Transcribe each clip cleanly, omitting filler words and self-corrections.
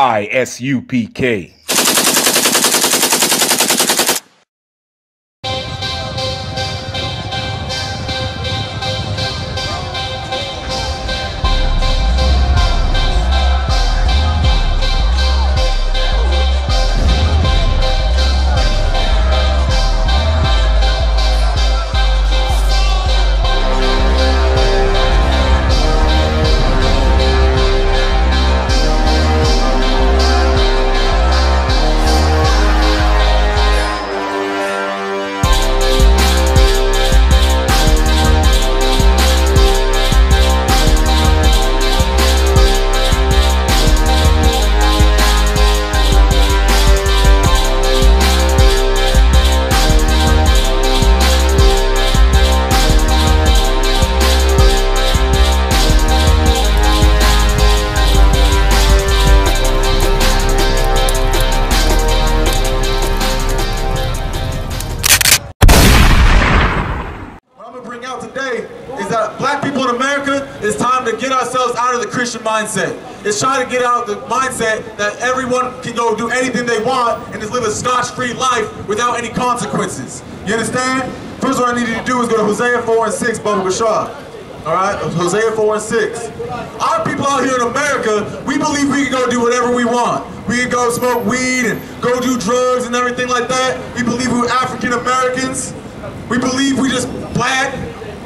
I.S.U.P.K. Today is that black people in America, it's time to get ourselves out of the Christian mindset. It's trying to get out the mindset that everyone can go do anything they want and just live a scotch-free life without any consequences. You understand? First what I need you to do is go to Hosea 4 and 6, Baba Gashar. Alright? Hosea 4 and 6. Our people out here in America, we believe we can go do whatever we want. We can go smoke weed and go do drugs and everything like that. We believe we're African Americans. We believe we just black.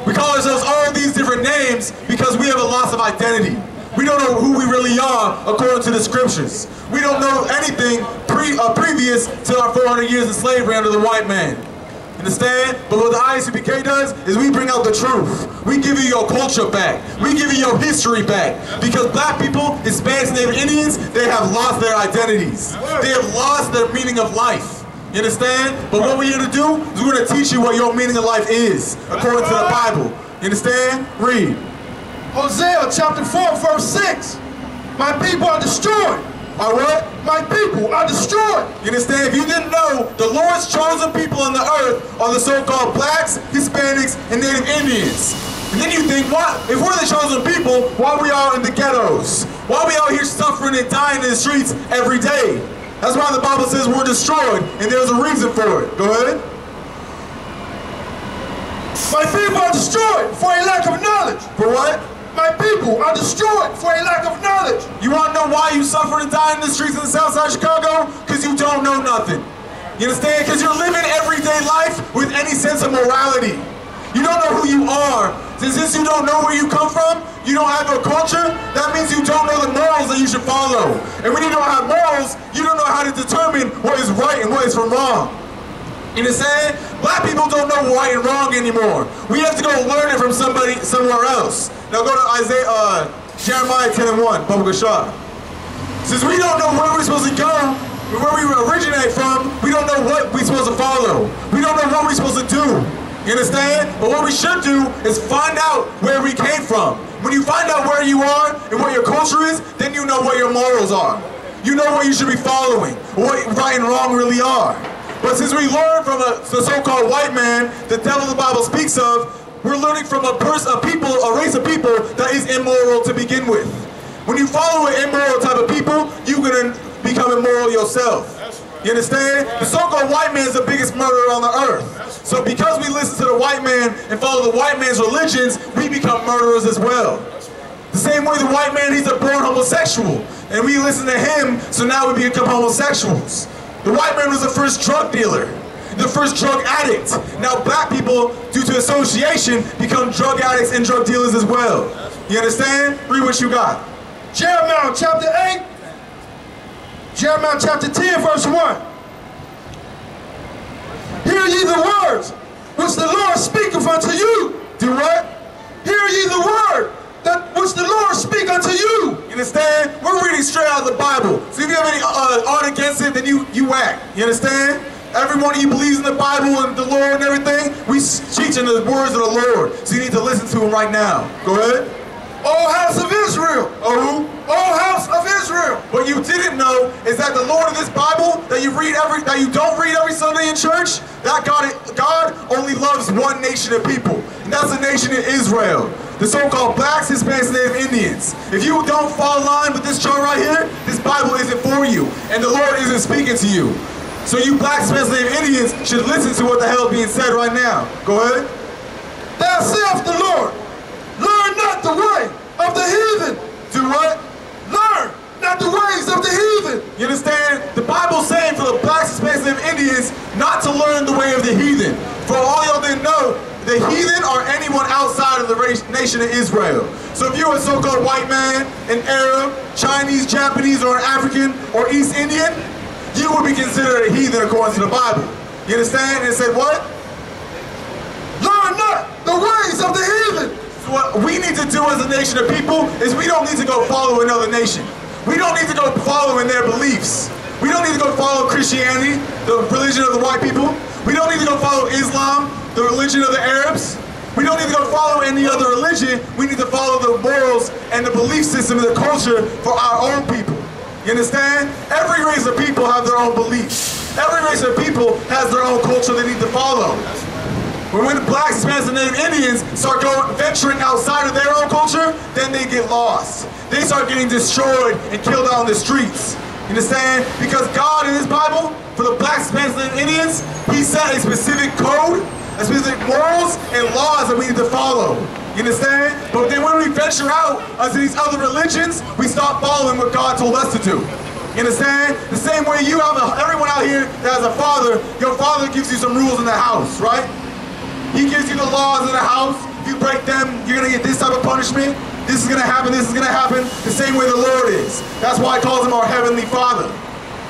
We call ourselves all these different names because we have a loss of identity. We don't know who we really are according to the scriptures. We don't know anything previous to our 400 years of slavery under the white man. Understand? But what the I.S.U.P.K does is we bring out the truth. We give you your culture back. We give you your history back. Because black people, Hispanics, and Native Indians, they have lost their identities. They have lost their meaning of life. You understand? But what we're here to do is we're going to teach you what your meaning of life is, according to the Bible. You understand? Read. Hosea chapter 4, verse 6. My people are destroyed. Are what? My people are destroyed. You understand? If you didn't know, the Lord's chosen people on the earth are the so-called blacks, Hispanics, and Native Indians. And then you think, what? If we're the chosen people, why are we all in the ghettos? Why are we out here suffering and dying in the streets every day? That's why the Bible says we're destroyed, and there's a reason for it. Go ahead. My people are destroyed for a lack of knowledge. For what? My people are destroyed for a lack of knowledge. You want to know why you suffer and die in the streets in the south side of Chicago? Because you don't know nothing. You understand? Because you're living everyday life with any sense of morality. You don't know who you are. Since you don't know where you come from, you don't have a culture, that means you don't know the morals that you should follow. And when you don't have morals, you don't know how to determine what is right and what is from wrong. You understand? Black people don't know right and wrong anymore. We have to go learn it from somebody somewhere else. Now go to Jeremiah 10 and 1, Baba Gashar. Since we don't know where we're supposed to go, where we originate from, we don't know what we're supposed to follow. We don't know what we're supposed to do. You understand? But what we should do is find out where we came from. When you find out where you are and what your culture is, then you know what your morals are. You know what you should be following, what right and wrong really are. But since we learn from the so-called white man, the devil the Bible speaks of, we're learning from a race of people that is immoral to begin with. When you follow an immoral type of people, you're going to become immoral yourself. You understand? The so-called white man is the biggest murderer on the earth. So because we listen to the white man and follow the white man's religions, we become murderers as well. The same way the white man, he's a born homosexual. And we listen to him, so now we become homosexuals. The white man was the first drug dealer, the first drug addict. Now black people, due to association, become drug addicts and drug dealers as well. You understand? Read what you got. Jeremiah chapter 8. Jeremiah chapter 10, verse 1. Hear ye the words which the Lord speaketh unto you. Do what? Hear ye the word that which the Lord speak unto you. You understand? We're reading straight out of the Bible. So if you have any art against it, then you whack. You understand? Everyone of you believes in the Bible and the Lord and everything. We teaching the words of the Lord. So you need to listen to him right now. Go ahead. O house of Israel. Oh who? O house of Israel. What you didn't know is that the Lord of this Bible that you don't read every Sunday in church, that God only loves one nation of people, and that's the nation of Israel. The so-called blacks, Hispanics, and Native Indians. If you don't fall in line with this chart right here, this Bible isn't for and the Lord isn't speaking to you. So you black, Hispanic, Indians should listen to what the hell is being said right now. Go ahead. Thou saith the Lord, learn not the way of the heathen. Do what? Learn not the ways of the heathen. You understand? The Bible's saying for the blacks, Hispanics, and Indians not to learn the way of the heathen. For all y'all didn't know, the heathen are anyone outside of the nation of Israel. So if you're a so-called white man, an Arab, Chinese, Japanese, or an African, or East Indian, you would be considered a heathen according to the Bible. You understand? And it said what? Learn not the ways of the heathen. So what we need to do as a nation of people is we don't need to go follow another nation. We don't need to go follow in their beliefs. We don't need to go follow Christianity, the religion of the white people. We don't need to go follow Islam, the religion of the Arabs. We don't need to go follow any other religion. We need to follow the morals and the belief system and the culture for our own people. You understand? Every race of people have their own beliefs. Every race of people has their own culture they need to follow. When the blacks, Hispanics, and Native Indians start venturing outside of their own culture, then they get lost. They start getting destroyed and killed out on the streets. You understand? Because God in His Bible, for the blacks, Hispanics, and Indians, He set a specific code, a specific morals and laws that we need to follow. You understand? But then when we venture out into these other religions, we stop following what God told us to do. You understand? The same way you have everyone out here that has a father, your father gives you some rules in the house, right? He gives you the laws in the house. If you break them, you're going to get this type of punishment. This is going to happen, this is going to happen. The same way the Lord is. That's why He calls Him our Heavenly Father.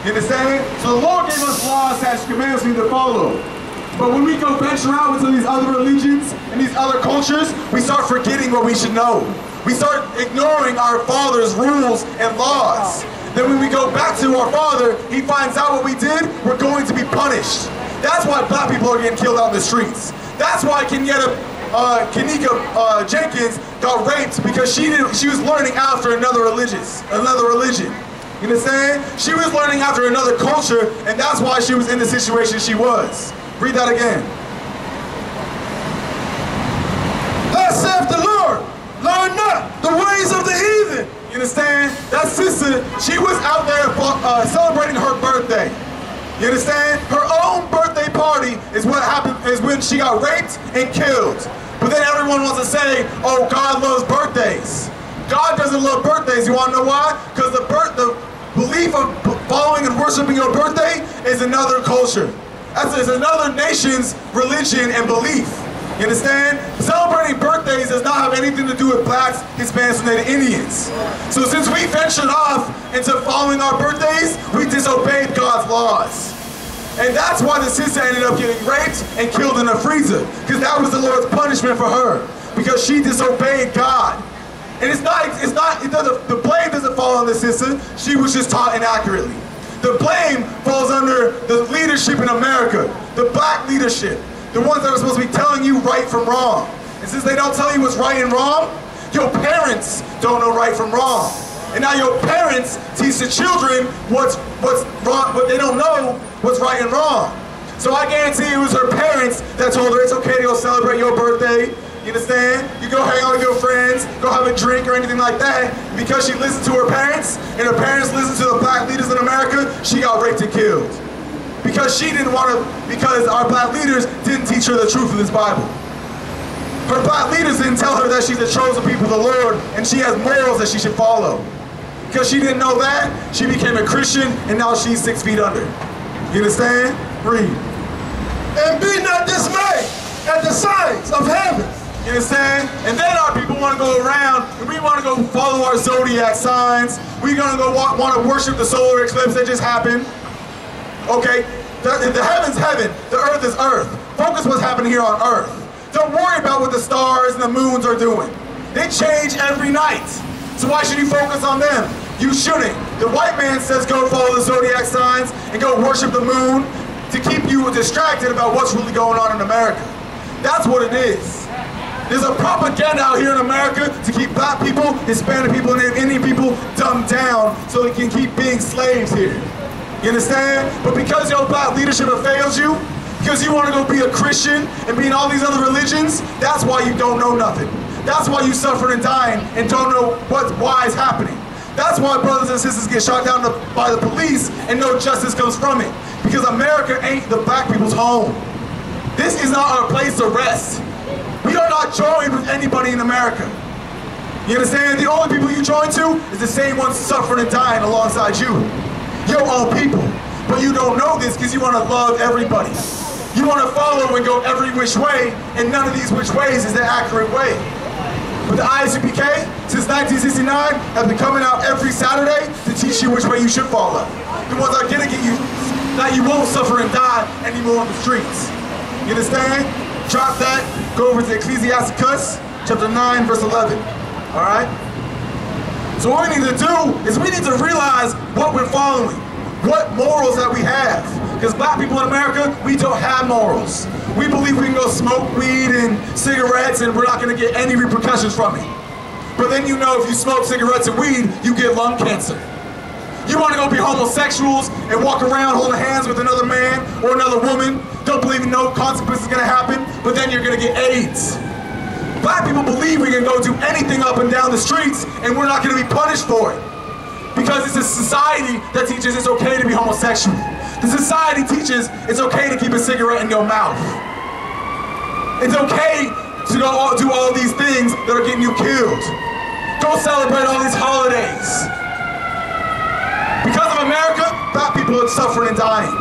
You understand? So the Lord gave us laws, statutes, commandments we need to follow. But when we go venture out into these other religions and these other cultures, we start forgetting what we should know. We start ignoring our Father's rules and laws. Then when we go back to our Father, He finds out what we did, we're going to be punished. That's why black people are getting killed out in the streets. That's why Kenika Jenkins got raped, because she was learning after another religion. You understand? She was learning after another culture, and that's why she was in the situation she was. Read that again. Thus saith the Lord, learn not the ways of the heathen. You understand? That sister, she was out there celebrating her birthday. You understand? Her own birthday party is what happened, is when she got raped and killed. But then everyone wants to say, oh, God loves birthdays. God doesn't love birthdays. You want to know why? Because the belief of following and worshiping your birthday is another culture. That's another nation's religion and belief. You understand? Celebrating birthdays does not have anything to do with blacks, Hispanics, and Native Indians. So since we ventured off into following our birthdays, we disobeyed God's laws. And that's why the sister ended up getting raped and killed in a freezer. Because that was the Lord's punishment for her. Because she disobeyed God. And the blame doesn't fall on the sister. She was just taught inaccurately. The blame falls under the leadership in America, the black leadership, the ones that are supposed to be telling you right from wrong. And since they don't tell you what's right and wrong, your parents don't know right from wrong. And now your parents teach the children what's wrong, but they don't know what's right and wrong. So I guarantee it was her parents that told her it's okay to go celebrate your birthday. You understand? You go hang out with your friends, go have a drink or anything like that. Because she listened to her parents, and her parents listened to the black leaders in America, she got raped and killed. Because because our black leaders didn't teach her the truth of this Bible. Her black leaders didn't tell her that she's the chosen people of the Lord, and she has morals that she should follow. Because she didn't know that, she became a Christian, and now she's 6 feet under. You understand? Read. And be not dismayed at the signs of heaven. You understand? And then our people want to go around and we want to go follow our zodiac signs. We're going to go want to worship the solar eclipse that just happened. Okay? The heaven's heaven. The earth is earth. Focus what's happening here on earth. Don't worry about what the stars and the moons are doing. They change every night. So why should you focus on them? You shouldn't. The white man says go follow the zodiac signs and go worship the moon to keep you distracted about what's really going on in America. That's what it is. There's a propaganda out here in America to keep black people, Hispanic people, and Indian people dumbed down so they can keep being slaves here. You understand? But because your black leadership has failed you, because you want to go be a Christian and be in all these other religions, that's why you don't know nothing. That's why you suffering and dying and don't know why it's happening. That's why brothers and sisters get shot down by the police and no justice comes from it. Because America ain't the black people's home. This is not our place to rest. We are not joined with anybody in America. You understand? The only people you join to is the same ones suffering and dying alongside you. Your own people. But you don't know this because you want to love everybody. You want to follow and go every which way, and none of these which ways is the accurate way. But the I.S.U.P.K, since 1969, have been coming out every Saturday to teach you which way you should follow. The ones that are gonna get you, that you won't suffer and die anymore on the streets. You understand? Drop that, go over to Ecclesiasticus, chapter 9, verse 11. Alright? So what we need to do is we need to realize what we're following, what morals that we have. Because black people in America, we don't have morals. We believe we can go smoke weed and cigarettes and we're not going to get any repercussions from it. But then you know if you smoke cigarettes and weed, you get lung cancer. You want to go be homosexuals and walk around holding hands with another man or another woman, don't believe no consequence is going to happen, but then you're going to get AIDS. Black people believe we can go do anything up and down the streets and we're not going to be punished for it. Because it's a society that teaches it's okay to be homosexual. The society teaches it's okay to keep a cigarette in your mouth. It's okay to go do all these things that are getting you killed. Go celebrate all these holidays. Because of America, black people are suffering and dying.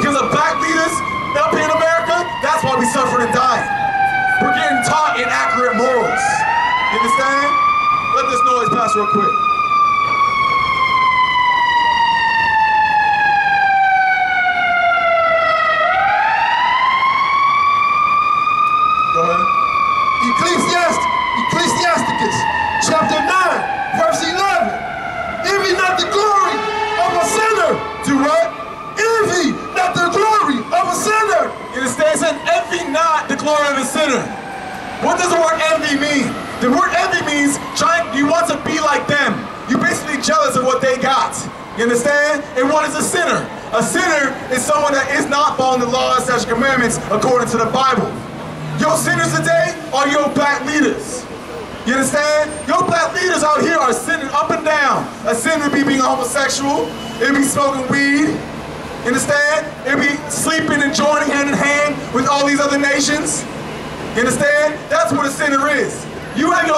Because of black leaders up here in America, that's why we suffer and dying. We're getting taught inaccurate morals. You understand? Let this noise pass real quick. Ecclesiasticus, chapter 9, verse 11. Envy not the glory of a sinner. Do what? Envy not the glory of a sinner. You understand? It said, envy not the glory of a sinner. What does the word envy mean? The word envy means you want to be like them. You're basically jealous of what they got. You understand? And what is a sinner? A sinner is someone that is not following the laws, statutes, and commandments according to the Bible. Your sinners today are your black leaders. You understand? Your black leaders out here are sinning up and down. A sin would be being homosexual. It would be smoking weed. You understand? It would be sleeping and joining hand in hand with all these other nations. You understand? That's what a sinner is. You have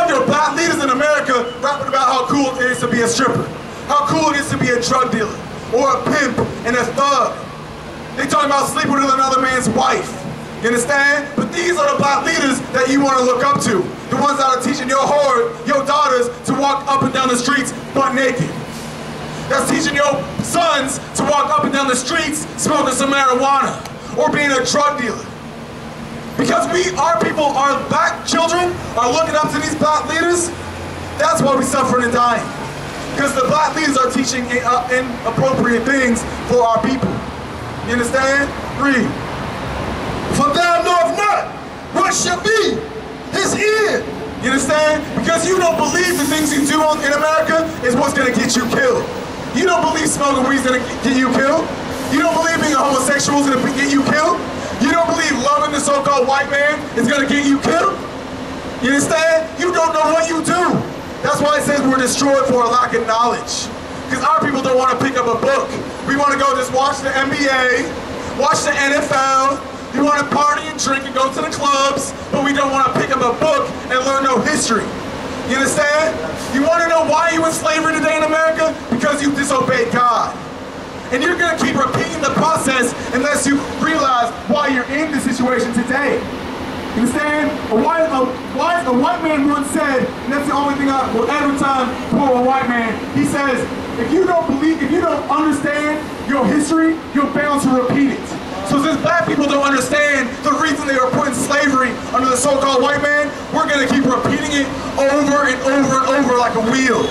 your black leaders in America rapping about how cool it is to be a stripper. How cool it is to be a drug dealer. Or a pimp and a thug. They talking about sleeping with another man's wife. You understand? But these are the black leaders that you want to look up to. The ones that are teaching your daughters to walk up and down the streets butt naked. That's teaching your sons to walk up and down the streets smoking some marijuana or being a drug dealer. Because our people, our black children are looking up to these black leaders, that's why we're suffering and dying. Because the black leaders are teaching inappropriate things for our people. You understand? Read. For thou knowest not what shall be his end. You understand? Because you don't believe the things you do in America is what's going to get you killed. You don't believe smoking weed is going to get you killed. You don't believe being a homosexual is going to get you killed. You don't believe loving the so-called white man is going to get you killed. You understand? You don't know what you do. That's why it says we're destroyed for a lack of knowledge. Because our people don't want to pick up a book. We want to go just watch the NBA, watch the NFL. You want to party and drink and go to the clubs, but we don't want to pick up a book and learn no history. You understand? You want to know why you in slavery today in America? Because you disobeyed God. And you're going to keep repeating the process unless you realize why you're in this situation today. You understand? A white man once said, and that's the only thing I will every time quote a white man, he says, if you don't understand your history, you're bound to repeat it. So since black people don't understand the reason they were put in slavery under the so-called white man, we're going to keep repeating it over and over and over like a wheel.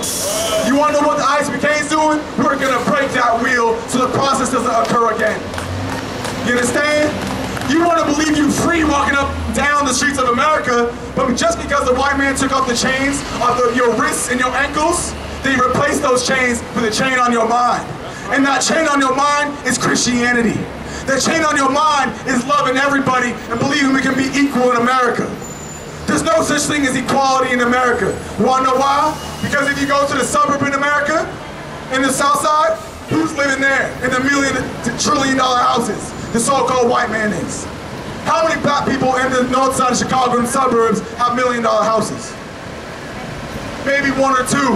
You want to know what the I.S.U.P.K is doing? We're going to break that wheel so the process doesn't occur again. You understand? You want to believe you're free walking up and down the streets of America, but just because the white man took off the chains off your wrists and your ankles, they replaced those chains with a chain on your mind. And that chain on your mind is Christianity. That chain on your mind is loving everybody and believing we can be equal in America. There's no such thing as equality in America. You wanna know why? Because if you go to the suburb in America, in the South Side, who's living there in the trillion-dollar houses? The so-called white man is. How many black people in the north side of Chicago and suburbs have million-dollar houses? Maybe one or two.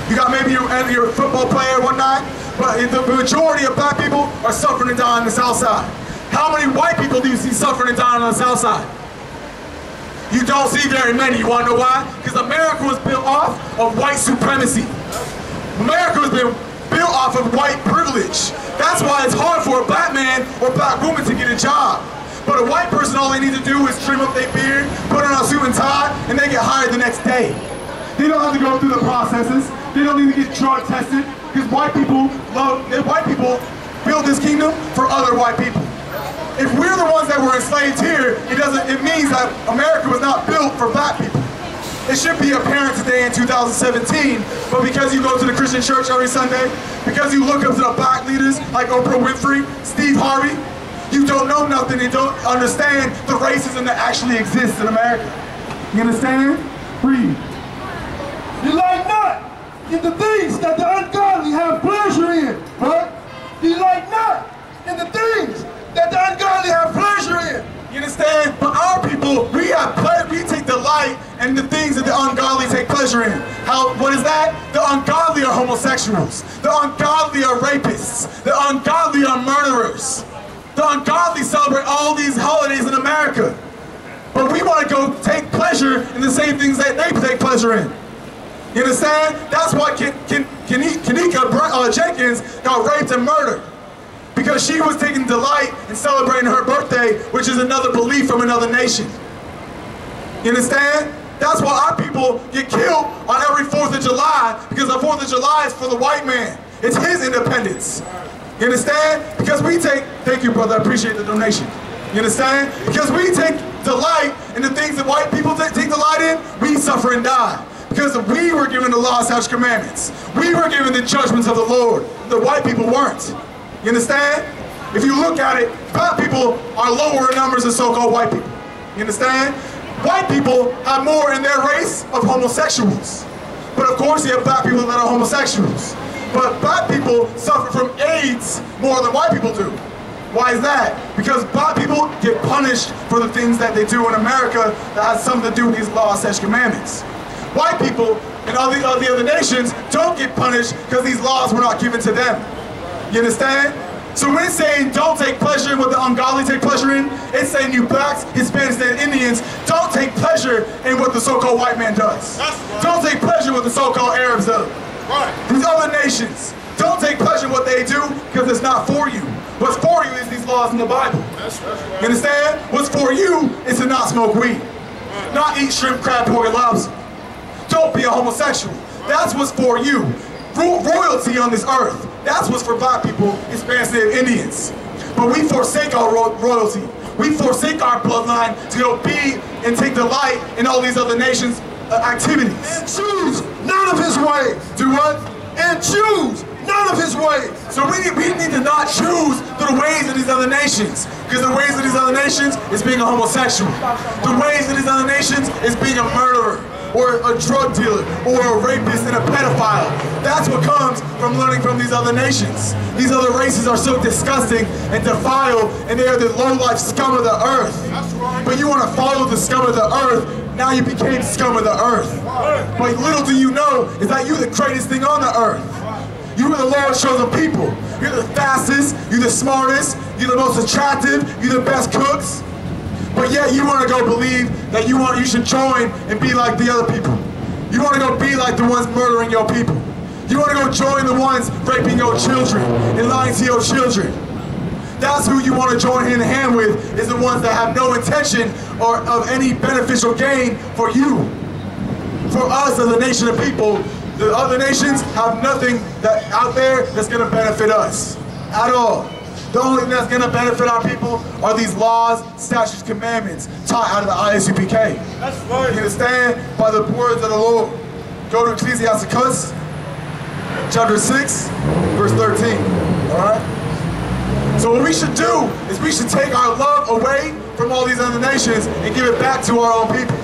You got maybe your football player one night, but the majority of black people are suffering and dying on the South Side. How many white people do you see suffering and dying on the South Side? You don't see very many. You want to know why? Because America was built off of white supremacy. America has been built off of white privilege. That's why it's hard for a black man or black woman to get a job. But a white person, all they need to do is trim up their beard, put on a suit and tie, and they get hired the next day. They don't have to go through the processes. They don't need to get drug tested, because white people build this kingdom for other white people. If we're the ones that were enslaved here, it means that America was not built for black people. It should be apparent today in 2017, but because you go to the Christian church every Sunday, because you look up to the black leaders like Oprah Winfrey, Steve Harvey, you don't know nothing and don't understand the racism that actually exists in America. You understand? Read. Delight not in the things that the ungodly have pleasure in, but delight not in the things that the ungodly have pleasure in. You understand? But our people, we take delight in the things that the ungodly take pleasure in. What is that? The ungodly are homosexuals. The ungodly are rapists. The ungodly are murderers. The ungodly celebrate all these holidays in America. But we want to go take pleasure in the same things that they take pleasure in. You understand? That's why Kanika Jenkins got raped and murdered. Because she was taking delight in celebrating her birthday, which is another belief from another nation. You understand? That's why our people get killed on every 4th of July, because the 4th of July is for the white man. It's his independence. You understand? Because we thank you brother, I appreciate the donation. You understand? Because we take delight in the things that white people take delight in, we suffer and die. Because we were given the law, statutes, commandments. We were given the judgments of the Lord. The white people weren't. You understand? If you look at it, black people are lower in numbers than so-called white people. You understand? White people have more in their race of homosexuals. But of course you have black people that are homosexuals. But black people suffer from AIDS more than white people do. Why is that? Because black people get punished for the things that they do in America that has something to do with these laws, statutes, commandments. White people in all the other nations don't get punished because these laws were not given to them. You understand? So when it's saying don't take pleasure in what the ungodly take pleasure in, it's saying you blacks, Hispanics, and Indians don't take pleasure in what the so-called white man does. Right. Don't take pleasure in what the so-called Arabs do. Right. These other nations, don't take pleasure in what they do because it's not for you. What's for you is these laws in the Bible. That's right. You understand? What's for you is to not smoke weed. Right. Not eat shrimp, crab, pork, and lobster. Don't be a homosexual. Right. That's what's for you. Royalty on this earth. That's what's for black people, Hispanics, and Indians. But we forsake our royalty. We forsake our bloodline to go be and take delight in all these other nations' activities. And choose none of his ways. Do what? And choose none of his ways. So we need to not choose the ways of these other nations. Because the ways of these other nations is being a homosexual. The ways of these other nations is being a murderer, or a drug dealer, or a rapist and a pedophile. That's what comes from learning from these other nations. These other races are so disgusting and defiled, and they are the low-life scum of the earth. That's right. But you want to follow the scum of the earth, now you became scum of the earth. But little do you know is that you're the greatest thing on the earth. You are the Lord's chosen people. You're the fastest, you're the smartest, you're the most attractive, you're the best cooks. But yet you want to go believe that you should join and be like the other people. You want to go be like the ones murdering your people. You want to go join the ones raping your children and lying to your children. That's who you want to join hand in hand with, is the ones that have no intention or of any beneficial gain for you. For us as a nation of people, the other nations have nothing out there that's going to benefit us at all. The only thing that's going to benefit our people are these laws, statutes, commandments taught out of the I.S.U.P.K. That's right. You understand? By the words of the Lord. Go to Ecclesiastes, chapter 6, verse 13. Alright? So what we should do is we should take our love away from all these other nations and give it back to our own people.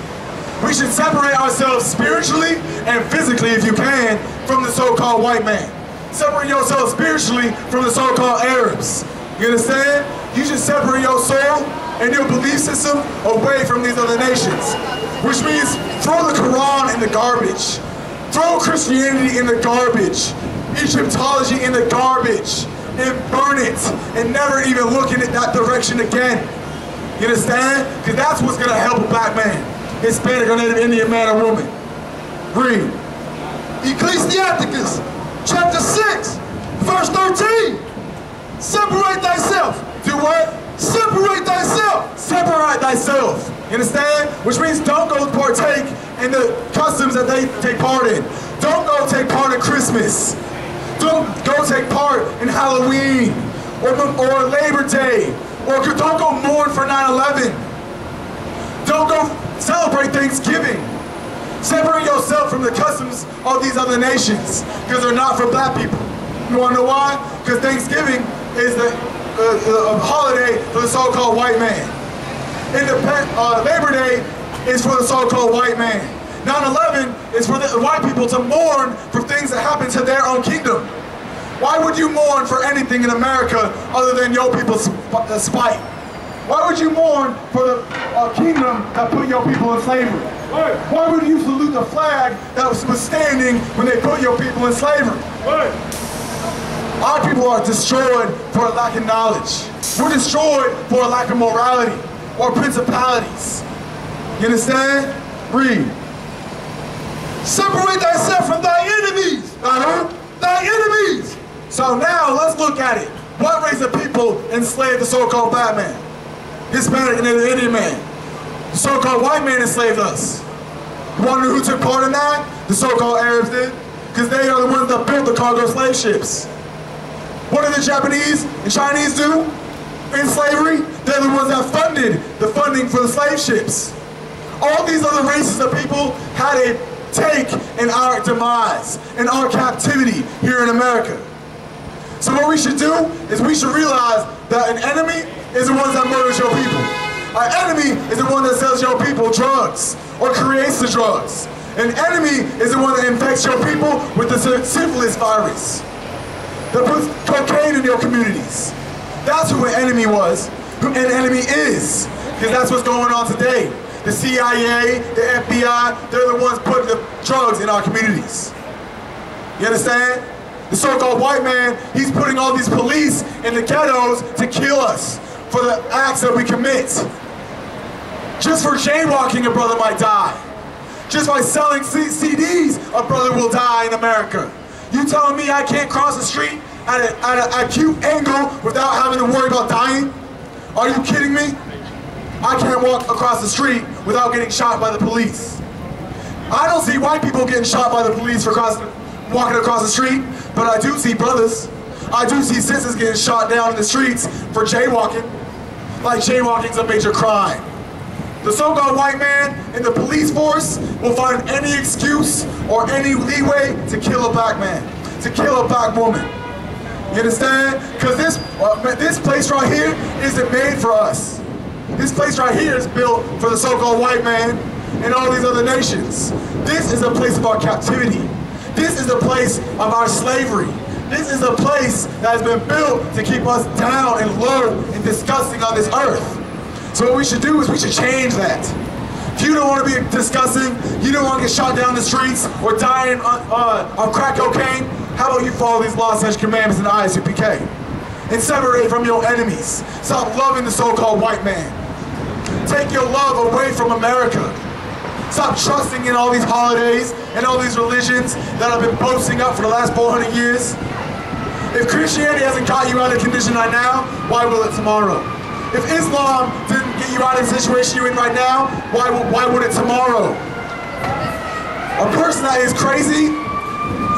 We should separate ourselves spiritually and physically, if you can, from the so-called white man. Separate yourself spiritually from the so-called Arabs. You understand? You should separate your soul and your belief system away from these other nations. Which means throw the Quran in the garbage. Throw Christianity in the garbage. Egyptology in the garbage. And burn it. And never even look in that direction again. You understand? Because that's what's going to help a black man, Hispanic or Native Indian man or woman. Read. Ecclesiasticus, chapter 6, verse 13. Separate thyself. Do what? Separate thyself. Separate thyself. You understand? Which means don't go partake in the customs that they take part in. Don't go take part in Christmas. Don't go take part in Halloween or Labor Day. Or don't go mourn for 9/11. Don't go celebrate Thanksgiving. Separate yourself from the customs of these other nations, because they're not for black people. You want to know why? Because Thanksgiving is the holiday for the so-called white man. Labor Day is for the so-called white man. 9/11 is for the white people to mourn for things that happen to their own kingdom. Why would you mourn for anything in America other than your people's spite? Why would you mourn for the kingdom that put your people in slavery? Why would you salute the flag that was standing when they put your people in slavery? Our people are destroyed for a lack of knowledge. We're destroyed for a lack of morality or principalities. You understand? Read. Separate thyself from thy enemies. Thy enemies. So now let's look at it. What race of people enslaved the so-called black man? Hispanic and Native Indian man. The so-called white man enslaved us. You want to know who took part in that? The so-called Arabs did. Because they are the ones that built the cargo slave ships. What did the Japanese and Chinese do in slavery? They're the ones that funded the funding for the slave ships. All these other races of people had a take in our demise, in our captivity here in America. So what we should do is we should realize that an enemy is the one that murders your people. Our enemy is the one that sells your people drugs or creates the drugs. An enemy is the one that infects your people with the syphilis virus, that puts cocaine in your communities. That's who an enemy was, who an enemy is, because that's what's going on today. The CIA, the FBI, they're the ones putting the drugs in our communities. You understand? The so-called white man, he's putting all these police in the ghettos to kill us for the acts that we commit. Just for jaywalking, a brother might die. Just by selling CDs, a brother will die in America. You telling me I can't cross the street at an acute angle without having to worry about dying? Are you kidding me? I can't walk across the street without getting shot by the police. I don't see white people getting shot by the police for walking across the street, but I do see brothers. I do see sisters getting shot down in the streets for jaywalking. Like jaywalking's a major crime. The so-called white man in the police force will find any excuse or any leeway to kill a black man, to kill a black woman. You understand? Because this place right here isn't made for us. This place right here is built for the so-called white man and all these other nations. This is a place of our captivity. This is a place of our slavery. This is a place that has been built to keep us down and low and disgusting on this earth. So what we should do is we should change that. If you don't want to be disgusting, you don't want to get shot down the streets or dying on crack cocaine, how about you follow these laws and commandments in the I.S.U.P.K. and separate from your enemies. Stop loving the so-called white man. Take your love away from America. Stop trusting in all these holidays and all these religions that have been boasting up for the last 400 years. If Christianity hasn't got you out of condition right now, why will it tomorrow? If Islam didn't get you out of the situation you're in right now, why would it tomorrow? A person that is crazy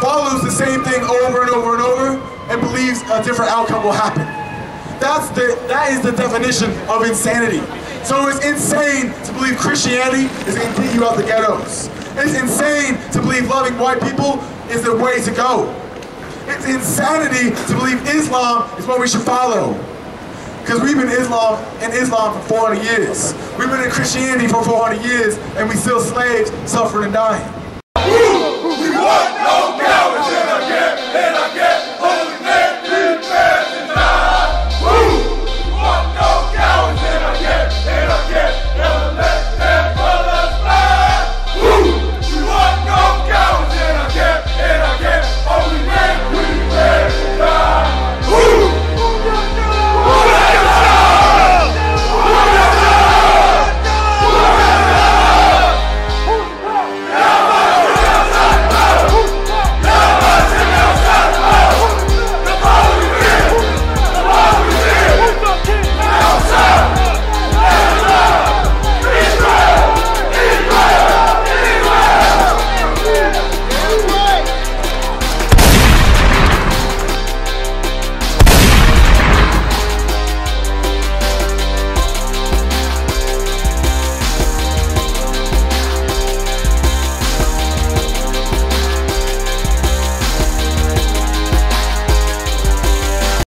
follows the same thing over and over and over and believes a different outcome will happen. That is the definition of insanity. So it's insane to believe Christianity is going to get you out the ghettos. It's insane to believe loving white people is the way to go. It's insanity to believe Islam is what we should follow. Because we've been in Islam for 400 years. We've been in Christianity for 400 years, and we still slaves, suffering and dying. We want